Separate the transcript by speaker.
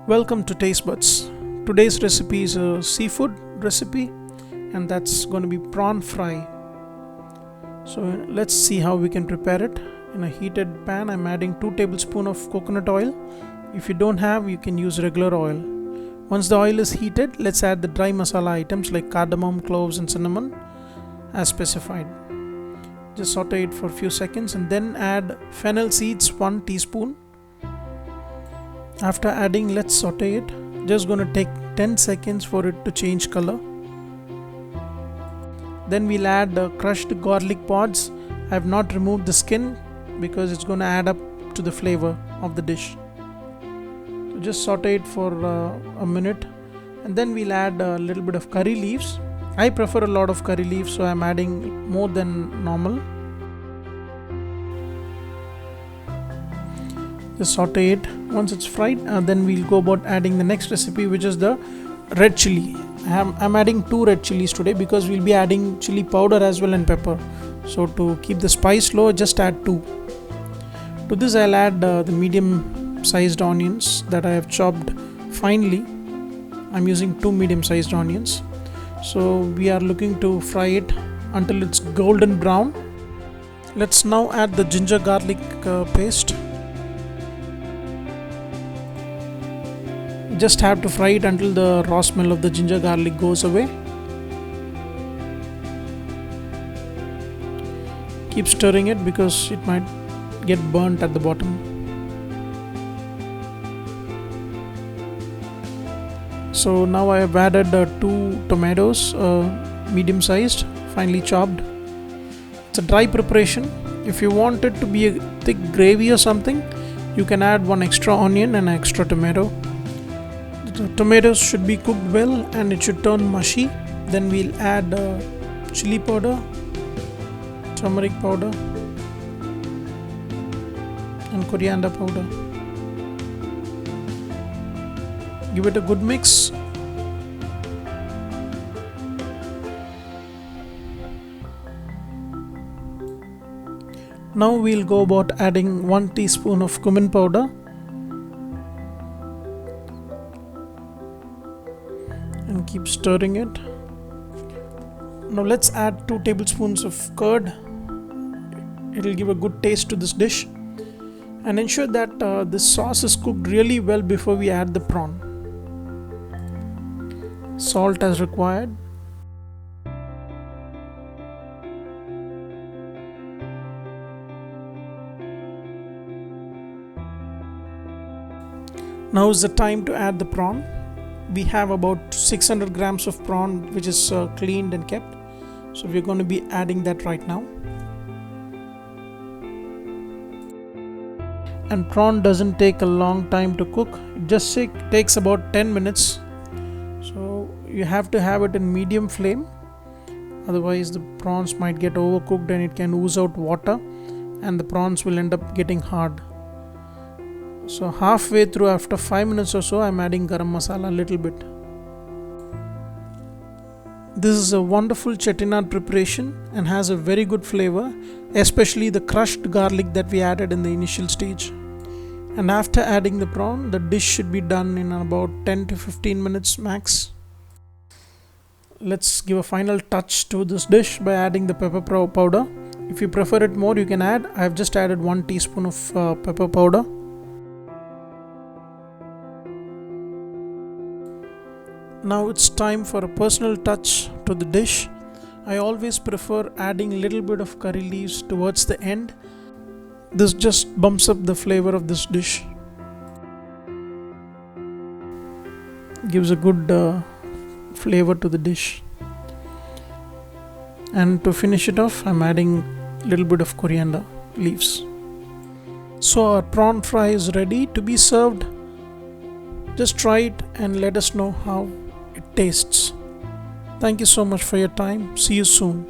Speaker 1: Welcome to Taste Buds. Today's recipe is a seafood recipe, and that's going to be prawn fry. So let's see how we can prepare it. In a heated pan, I'm adding 2 tablespoons of coconut oil. If you don't have, you can use regular oil. Once the oil is heated, let's add the dry masala items like cardamom, cloves and cinnamon as specified. Just saute it for a few seconds and then add fennel seeds 1 teaspoon. After adding, let's saute it. Just going to take 10 seconds for it to change color. Then we'll add crushed garlic pods. I have not removed the skin because it's going to add up to the flavor of the dish. So just saute it for a minute, and then we'll add a little bit of curry leaves. I prefer a lot of curry leaves, so I'm adding more than normal. Just saute it. Once it's fried, then we'll go about adding the next recipe, which is the red chilli. I'm adding 2 red chillies today because we'll be adding chilli powder as well and pepper. So to keep the spice low, just add 2. To this I'll add the medium sized onions that I have chopped finely. I'm using 2 medium sized onions. So we are looking to fry it until it's golden brown. Let's now add the ginger garlic paste. Just have to fry it until the raw smell of the ginger garlic goes away. Keep stirring it because it might get burnt at the bottom. So now I have added 2 tomatoes, medium sized, finely chopped. It's a dry preparation. If you want it to be a thick gravy or something, you can add 1 extra onion and an extra tomato. The tomatoes should be cooked well and it should turn mushy. Then we'll add chilli powder, turmeric powder and coriander powder. Give it a good mix. Now we'll go about adding 1 teaspoon of cumin powder and keep stirring it. Now let's add 2 tablespoons of curd. It will give a good taste to this dish, and ensure that this sauce is cooked really well before we add the prawn. Salt as required. Now is the time to add the prawn. We have about 600 grams of prawn which is cleaned and kept, so we're going to be adding that right now. And prawn doesn't take a long time to cook. It just takes about 10 minutes, so you have to have it in medium flame, otherwise the prawns might get overcooked and it can ooze out water and the prawns will end up getting hard. So halfway through, after 5 minutes or so, I'm adding Garam Masala a little bit. This is a wonderful Chettinad preparation and has a very good flavor, especially the crushed garlic that we added in the initial stage. And after adding the prawn, the dish should be done in about 10 to 15 minutes max. Let's give a final touch to this dish by adding the pepper powder. If you prefer it more, you can add. I have just added 1 teaspoon of pepper powder. Now it's time for a personal touch to the dish. I always prefer adding a little bit of curry leaves towards the end. This just bumps up the flavor of this dish. Gives a good flavor to the dish. And to finish it off, I'm adding a little bit of coriander leaves. So our prawn fry is ready to be served. Just try it and let us know how it tastes. Thank you so much for your time. See you soon.